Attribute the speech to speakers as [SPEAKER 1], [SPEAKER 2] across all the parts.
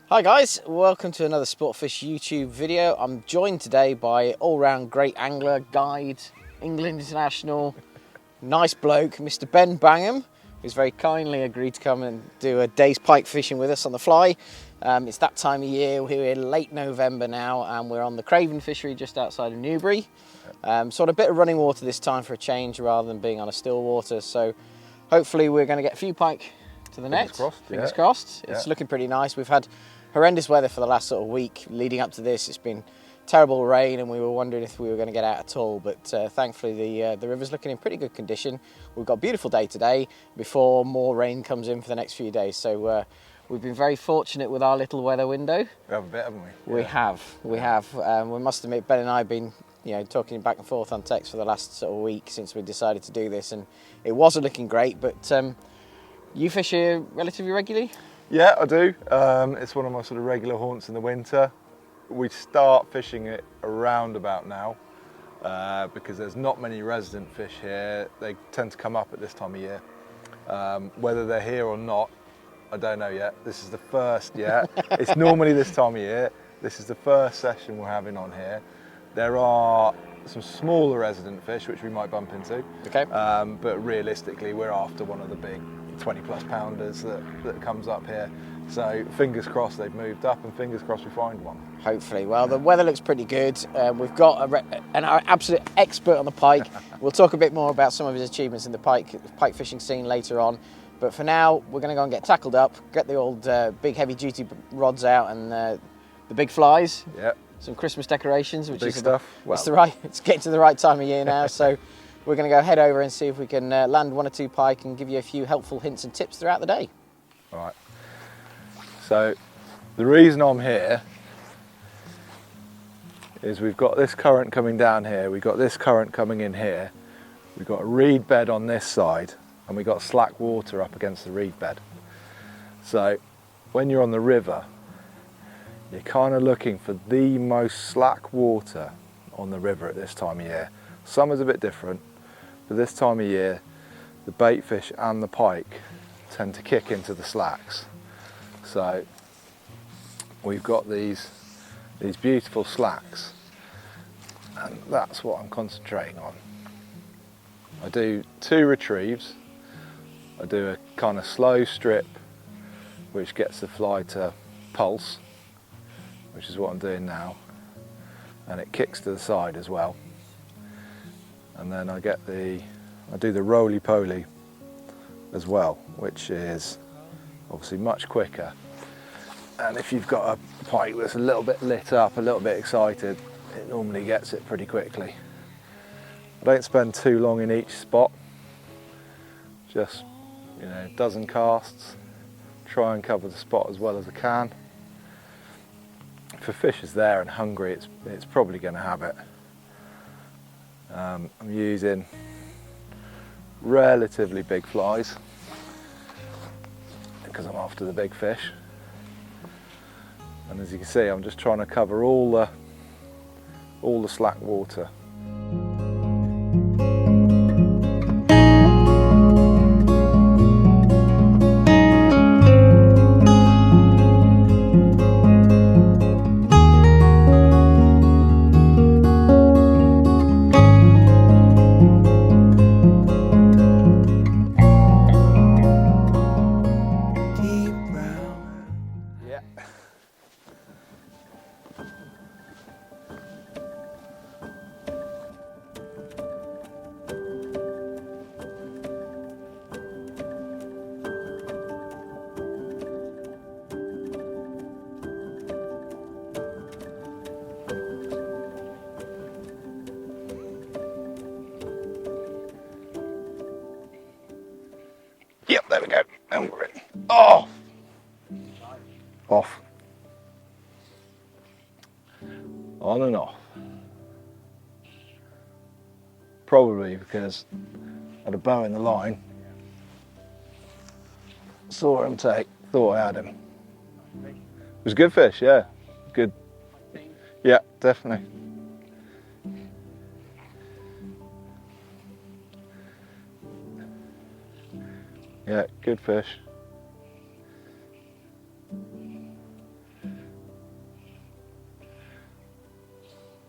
[SPEAKER 1] Hi guys, welcome to another Sportfish YouTube video. I'm joined today by all-round great angler, guide, England international, nice bloke, Mr. Ben Bangham, who's very kindly agreed to come and do a day's pike fishing with us on the fly. It's that time of year, we're in late November now, and we're on the Craven fishery just outside of Newbury. So on a bit of running water this time for a change rather than being on a still water. So hopefully we're going to get a few pike to the net. Fingers crossed. It's looking pretty nice. We've had horrendous weather for the last sort of week leading up to this. It's been terrible rain and we were wondering if we were going to get out at all, but thankfully the river's looking in pretty good condition. We've got a beautiful day today before more rain comes in for the next few days, so we've been very fortunate with our little weather window.
[SPEAKER 2] We have a bit, haven't we?
[SPEAKER 1] We have. We must admit, Ben and I have been talking back and forth on text for the last sort of week since we decided to do this, and it wasn't looking great, but you fish here relatively regularly?
[SPEAKER 2] Yeah, I do. It's one of my sort of regular haunts in the winter. We start fishing it around about now because there's not many resident fish here. They tend to come up at this time of year. Whether they're here or not, I don't know yet. This is the first, It's normally this time of year. This is the first session we're having on here. There are some smaller resident fish which we might bump into.
[SPEAKER 1] Okay.
[SPEAKER 2] But realistically, we're after one of the big 20+ pounders that comes up here. So fingers crossed they've moved up, and fingers crossed we find one.
[SPEAKER 1] Hopefully. Well, the weather looks pretty good. We've got an absolute expert on the pike. We'll talk a bit more about some of his achievements in the pike fishing scene later on. But for now, we're going to go and get tackled up, get the old big heavy duty rods out and the big flies.
[SPEAKER 2] Yeah.
[SPEAKER 1] Some Christmas decorations, which
[SPEAKER 2] big
[SPEAKER 1] is
[SPEAKER 2] stuff.
[SPEAKER 1] It's getting to the right time of year now. So we're going to go head over and see if we can land one or two pike and give you a few helpful hints and tips throughout the day.
[SPEAKER 2] All right. So the reason I'm here is we've got this current coming down here, we've got this current coming in here, we've got a reed bed on this side, and we've got slack water up against the reed bed. So when you're on the river, you're kind of looking for the most slack water on the river at this time of year. Summer's a bit different, but this time of year, the bait fish and the pike tend to kick into the slacks. So we've got these beautiful slacks, and that's what I'm concentrating on. I do 2 retrieves. I do a kind of slow strip, which gets the fly to pulse, which is what I'm doing now, and it kicks to the side as well. And then I do the roly-poly as well, which is obviously much quicker. And if you've got a pike that's a little bit lit up, a little bit excited, it normally gets it pretty quickly. I don't spend too long in each spot, just a dozen casts, try and cover the spot as well as I can. If a fish is there and hungry, it's probably going to have it. I'm using relatively big flies because I'm after the big fish, and as you can see, I'm just trying to cover all the slack water. Yep, there we go. And we're in. Oh, off, on and off. Probably because I had a bow in the line, saw him take, thought I had him. It was a good fish, yeah, good. Yeah, definitely. Yeah, good fish.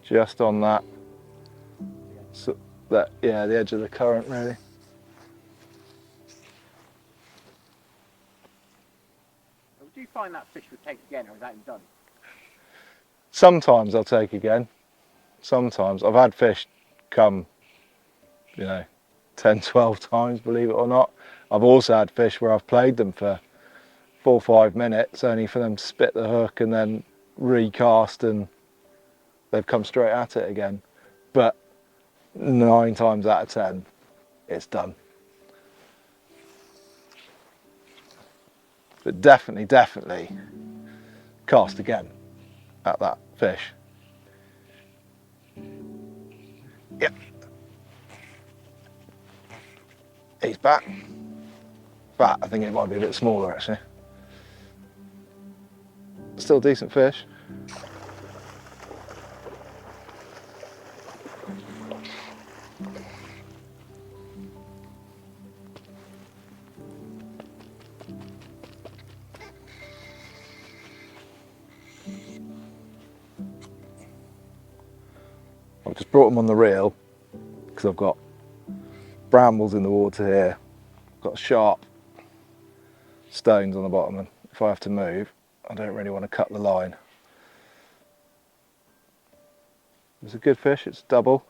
[SPEAKER 2] Just on that, so that, yeah, the edge of the current really.
[SPEAKER 1] Do you find that fish would take again, or is that done?
[SPEAKER 2] Sometimes I'll take again. Sometimes I've had fish come, 10, 12 times, believe it or not. I've also had fish where I've played them for 4 or 5 minutes, only for them to spit the hook and then recast, and they've come straight at it again. But 9 times out of 10, it's done. But definitely cast again at that fish. Yep. He's back. But I think it might be a bit smaller actually. Still decent fish. I've just brought them on the reel because I've got brambles in the water here. I've got sharp stones on the bottom, and if I have to move, I don't really want to cut the line. It's a good fish, it's double.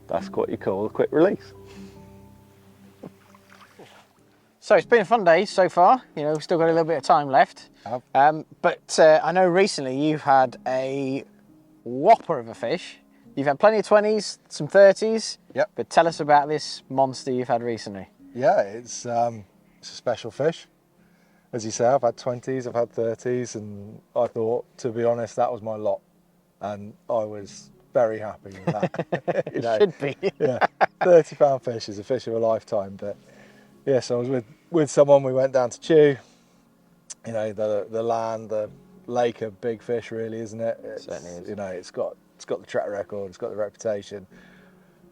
[SPEAKER 2] That's what you call a quick release.
[SPEAKER 1] So it's been a fun day so far. We've still got a little bit of time left. But I know recently you've had a whopper of a fish. You've had plenty of 20s, some 30s.
[SPEAKER 2] Yep.
[SPEAKER 1] But tell us about this monster you've had recently.
[SPEAKER 2] Yeah, it's a special fish. As you say, I've had 20s, I've had 30s, and I thought, to be honest, that was my lot. And I was very happy with that.
[SPEAKER 1] It should be.
[SPEAKER 2] Yeah, £30 fish is a fish of a lifetime. But yes, I was with someone, we went down to Chew. The land, the lake of big fish really, isn't it?
[SPEAKER 1] It certainly is.
[SPEAKER 2] It's got the track record, it's got the reputation.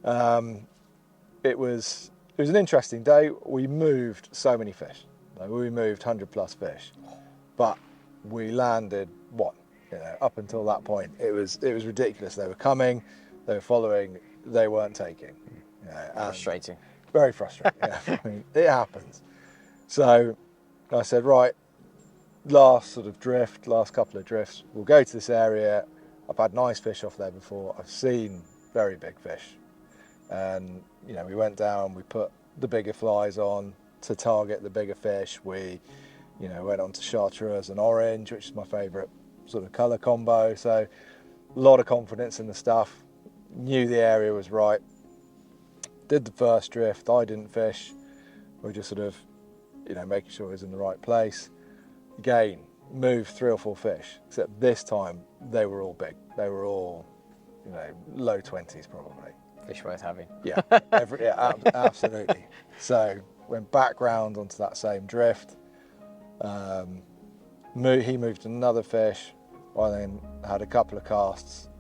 [SPEAKER 2] It was an interesting day. We moved so many fish. We moved 100+ fish, but we landed one. Up until that point, it was ridiculous. They were coming, they were following, they weren't taking.
[SPEAKER 1] Frustrating.
[SPEAKER 2] Very frustrating. Yeah. I mean, it happens. So I said, right, last couple of drifts, we'll go to this area. I've had nice fish off there before. I've seen very big fish, and we went down. We put the bigger flies on to target the bigger fish. We, went on to chartreuse and orange, which is my favourite sort of colour combo. So a lot of confidence in the stuff. Knew the area was right. Did the first drift. I didn't fish. We were just sort of, making sure it was in the right place. Again, moved 3 or 4 fish, except this time they were all big. They were all, low 20s probably.
[SPEAKER 1] Fish worth having.
[SPEAKER 2] Yeah, absolutely. So went back round onto that same drift. He moved another fish. I then had a couple of casts,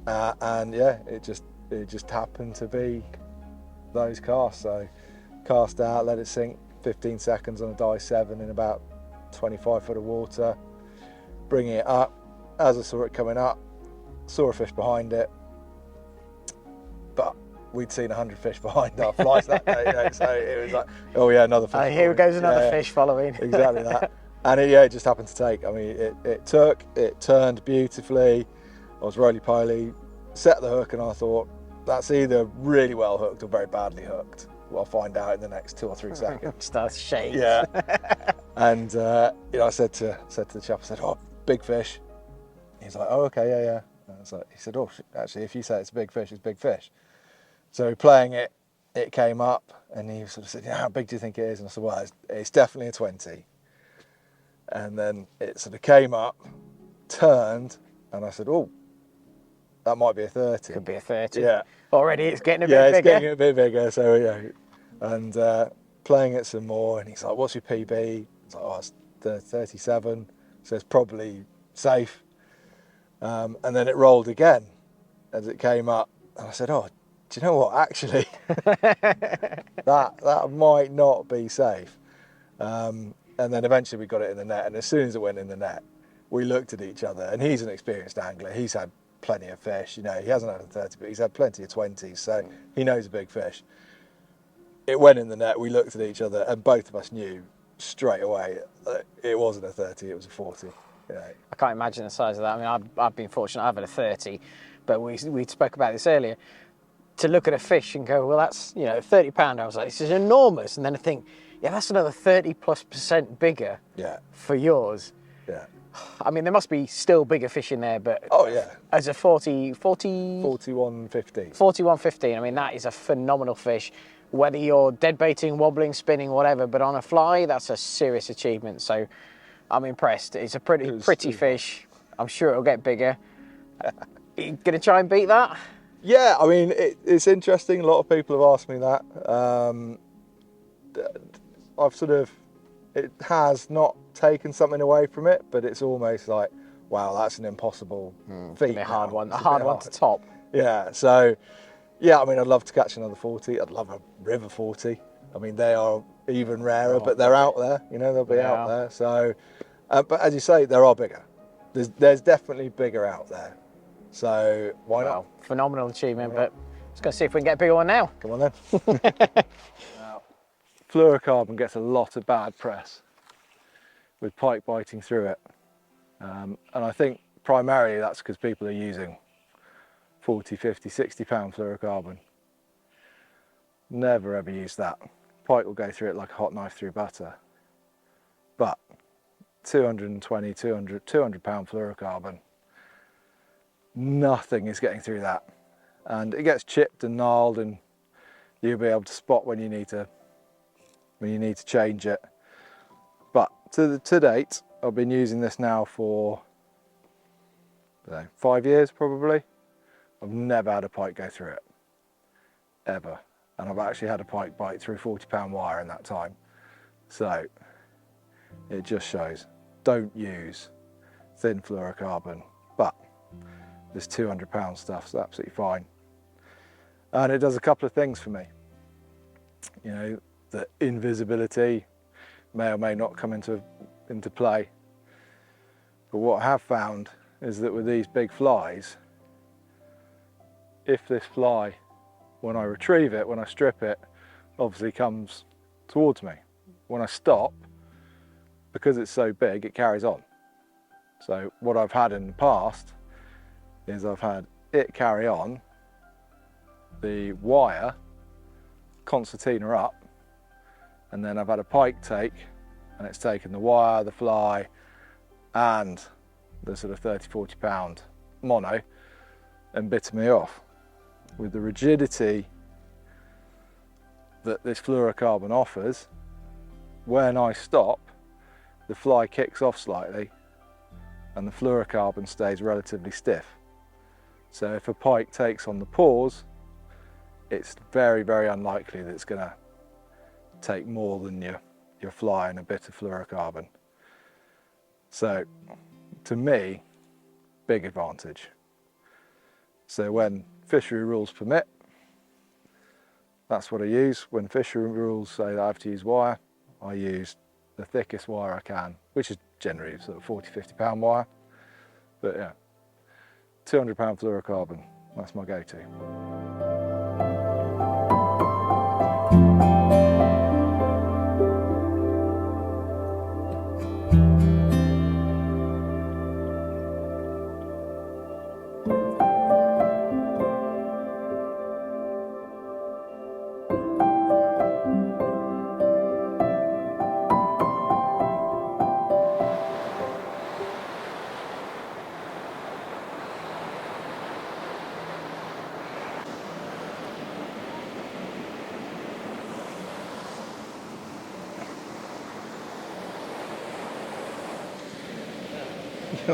[SPEAKER 2] and yeah, it just happened to be those casts. So cast out, let it sink 15 seconds on a dive 7 in about 25 foot of water, bringing it up. As I saw it coming up, saw a fish behind it, but we'd seen 100 fish behind our flies that day, you know, so it was like, oh yeah, another fish.
[SPEAKER 1] Here goes another fish following.
[SPEAKER 2] Exactly that. And it just happened to take. I mean, it turned beautifully. I was roly-poly, set the hook, and I thought, that's either really well hooked or very badly hooked. Well, I'll find out in the next 2 or 3 seconds.
[SPEAKER 1] Starts shaking.
[SPEAKER 2] Yeah. And you know, I said to the chap, I said, oh, big fish. He's like, oh, okay, yeah. And I was like, he said, oh, actually, if you say it's a big fish, it's a big fish. So playing it, it came up, and he sort of said, yeah, how big do you think it is? And I said, well, it's definitely a 20. And then it sort of came up, turned, and I said, oh, that might be a 30.
[SPEAKER 1] Could be a 30.
[SPEAKER 2] Yeah.
[SPEAKER 1] Already it's getting a bit
[SPEAKER 2] Yeah,
[SPEAKER 1] bigger.
[SPEAKER 2] it's getting a bit bigger. So, yeah. And playing it some more, and he's like, what's your PB? It's like, oh, it's 37. So it's probably safe. And then it rolled again as it came up. And I said, oh, do you know what? Actually, that might not be safe. And then eventually we got it in the net. And as soon as it went in the net, we looked at each other. And he's an experienced angler. He's had plenty of fish. You know, he hasn't had a 30, but he's had plenty of 20s. So he knows a big fish. It went in the net. We looked at each other, and both of us knew straight away it wasn't a 30. It was a 40. You know.
[SPEAKER 1] I can't imagine the size of that. I mean, I've been fortunate. I've had a 30, but we spoke about this earlier. To look at a fish and go, well, that's, you know, 30 pound. I was like, this is enormous. And then I think, yeah, that's another 30+% bigger.
[SPEAKER 2] Yeah.
[SPEAKER 1] For yours.
[SPEAKER 2] Yeah.
[SPEAKER 1] I mean, there must be still bigger fish in there, but
[SPEAKER 2] oh yeah,
[SPEAKER 1] as a
[SPEAKER 2] 41.15.
[SPEAKER 1] 41.15. I mean, that is a phenomenal fish. Whether you're dead baiting, wobbling, spinning, whatever, but on a fly, that's a serious achievement. So I'm impressed. It's a pretty fish. I'm sure it'll get bigger. You gonna try and beat that?
[SPEAKER 2] Yeah, I mean, it's interesting. A lot of people have asked me that. It has not taken something away from it, but it's almost like, wow, that's an impossible feat.
[SPEAKER 1] A hard one to top.
[SPEAKER 2] Yeah, so, yeah, I mean, I'd love to catch another 40. I'd love a river 40. I mean, they are even rarer, but they're out there, you know, they'll be out there. So, but as you say, there are bigger. There's definitely bigger out there. So why not?
[SPEAKER 1] Phenomenal achievement, but let's go see if we can get a bigger one now.
[SPEAKER 2] Come on then. Now, fluorocarbon gets a lot of bad press with pike biting through it. And I think primarily that's because people are using 40, 50, 60 pound fluorocarbon. Never ever use that. Pike will go through it like a hot knife through butter. But 220, 200 pound fluorocarbon, nothing is getting through that. And it gets chipped and gnarled, and you'll be able to spot when you need to change it. But to date, I've been using this now for 5 years probably. I've never had a pike go through it, ever. And I've actually had a pike bite through 40 pound wire in that time. So it just shows, don't use thin fluorocarbon, but this 200 pound stuff's absolutely fine. And it does a couple of things for me. You know, the invisibility may or may not come into play. But what I have found is that with these big flies, if this fly, when I retrieve it, when I strip it, obviously comes towards me, when I stop, because it's so big, it carries on. So what I've had in the past is I've had it carry on, the wire, concertina up, and then I've had a pike take, and it's taken the wire, the fly, and the sort of 30, 40 pound mono, and bitten me off. With the rigidity that this fluorocarbon offers, when I stop, the fly kicks off slightly, and the fluorocarbon stays relatively stiff. So if a pike takes on the pause, it's very, very unlikely that it's going to take more than your fly and a bit of fluorocarbon. So to me, big advantage. So when fishery rules permit, that's what I use. When fishery rules say that I have to use wire, I use the thickest wire I can, which is generally sort of 40, 50 pound wire. But yeah, £200 fluorocarbon. That's my go-to.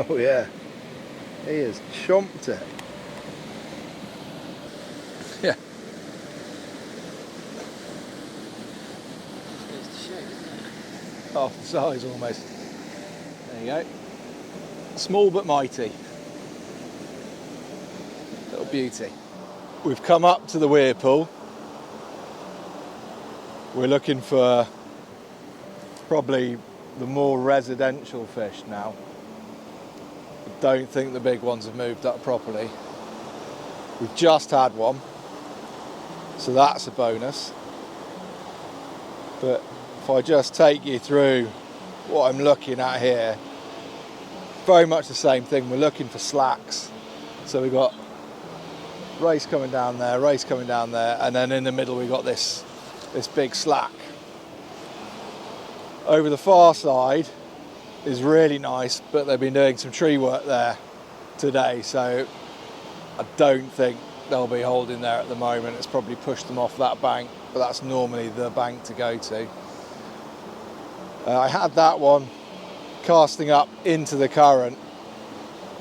[SPEAKER 2] Oh yeah, he has chomped it. Yeah. Half the size almost. There you go. Small but mighty. Little beauty. We've come up to the weir pool. We're looking for probably the more residential fish now. I don't think the big ones have moved up properly. We've just had one, so that's a bonus. But if I just take you through what I'm looking at here, very much the same thing. We're looking for slacks. So we've got race coming down there, race coming down there, and then in the middle we've got this big slack. Over the far side is really nice, but they've been doing some tree work there today, so I don't think they'll be holding there at the moment. It's probably pushed them off that bank, but that's normally the bank to go to. I had that one casting up into the current,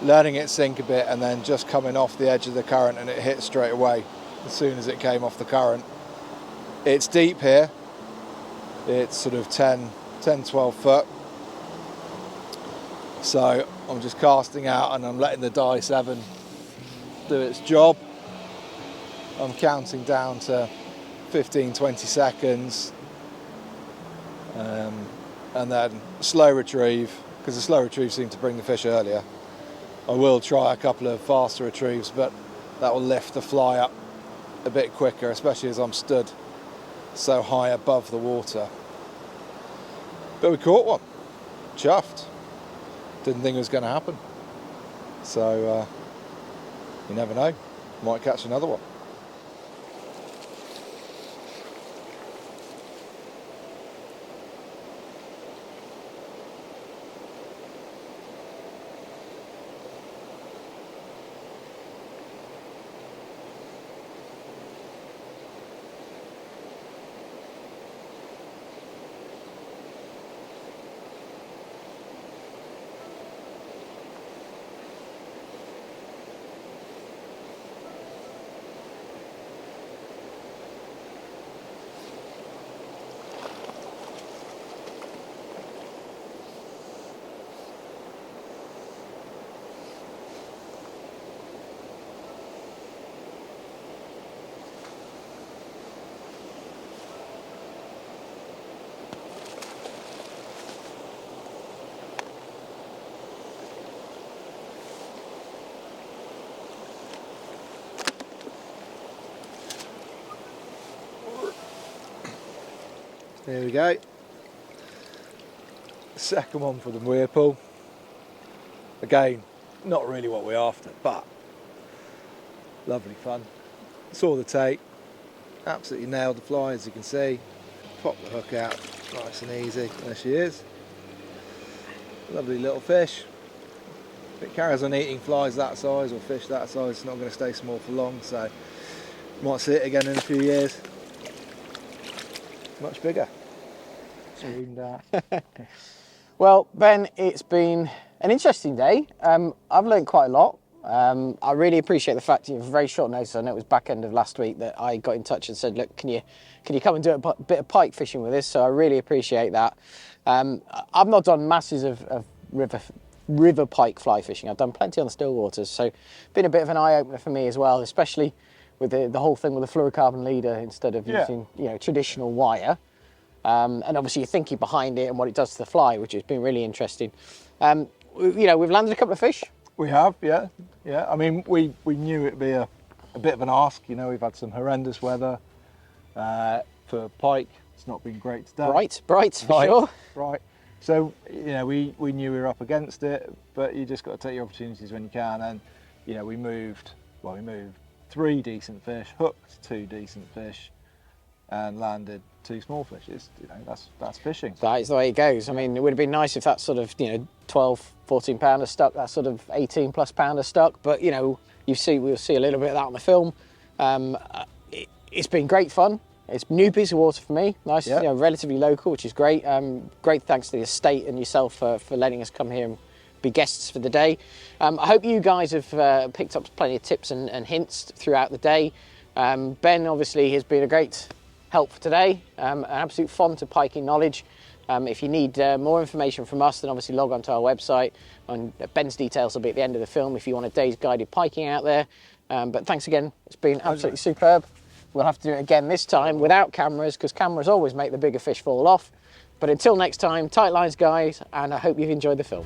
[SPEAKER 2] letting it sink a bit, and then just coming off the edge of the current, and it hit straight away as soon as it came off the current. It's deep here. It's sort of 10, 12 foot. So I'm just casting out and I'm letting the dye 7 do its job. I'm counting down to 15, 20 seconds. And then slow retrieve, because the slow retrieve seemed to bring the fish earlier. I will try a couple of faster retrieves, but that will lift the fly up a bit quicker, especially as I'm stood so high above the water. But we caught one. Chuffed. Didn't think it was going to happen. So you never know, might catch another one. There we go. Second one for the weir pool. Again, not really what we're after, but lovely fun. Saw the take, absolutely nailed the fly, as you can see. Pop the hook out, nice and easy. There she is. Lovely little fish. If it carries on eating flies that size or fish that size, it's not going to stay small for long, so might see it again in a few years. Much bigger.
[SPEAKER 1] Well, Ben, it's been an interesting day. I've learned quite a lot. I really appreciate the fact you have very short notice. I know it was back end of last week that I got in touch and said, look, can you come and do a bit of pike fishing with us? So I really appreciate that. I've not done masses of river pike fly fishing. I've done plenty on the still waters, so been a bit of an eye opener for me as well, especially with the whole thing with the fluorocarbon leader instead of using traditional wire. And obviously you're thinking behind it and what it does to the fly, which has been really interesting. We've landed a couple of fish.
[SPEAKER 2] We have, yeah. Yeah, I mean, we knew it'd be a bit of an ask. You know, we've had some horrendous weather for pike. It's not been great today.
[SPEAKER 1] Bright, for sure.
[SPEAKER 2] Right. So, you know, we knew we were up against it, but you just got to take your opportunities when you can. And, you know, we moved 3 decent fish, hooked 2 decent fish, and landed 2 small fish. It's, you know, that's fishing.
[SPEAKER 1] That is the way it goes. I mean, it would have been nice if that sort of, you know, 12, 14 pounder stuck, that sort of 18 plus pounder stuck. But, you know, we'll see a little bit of that on the film. It's been great fun. It's a new piece of water for me. Nice,
[SPEAKER 2] Yep.
[SPEAKER 1] You know, relatively local, which is great. Great thanks to the estate and yourself for letting us come here and be guests for the day. I hope you guys have picked up plenty of tips and hints throughout the day. Ben obviously has been a great help for today, an absolute font of piking knowledge. If you need more information from us, then obviously log on to our website. And Ben's details will be at the end of the film if you want a day's guided piking out there. But thanks again, it's been absolutely superb. We'll have to do it again this time without cameras, because cameras always make the bigger fish fall off. But until next time, tight lines guys, and I hope you've enjoyed the film.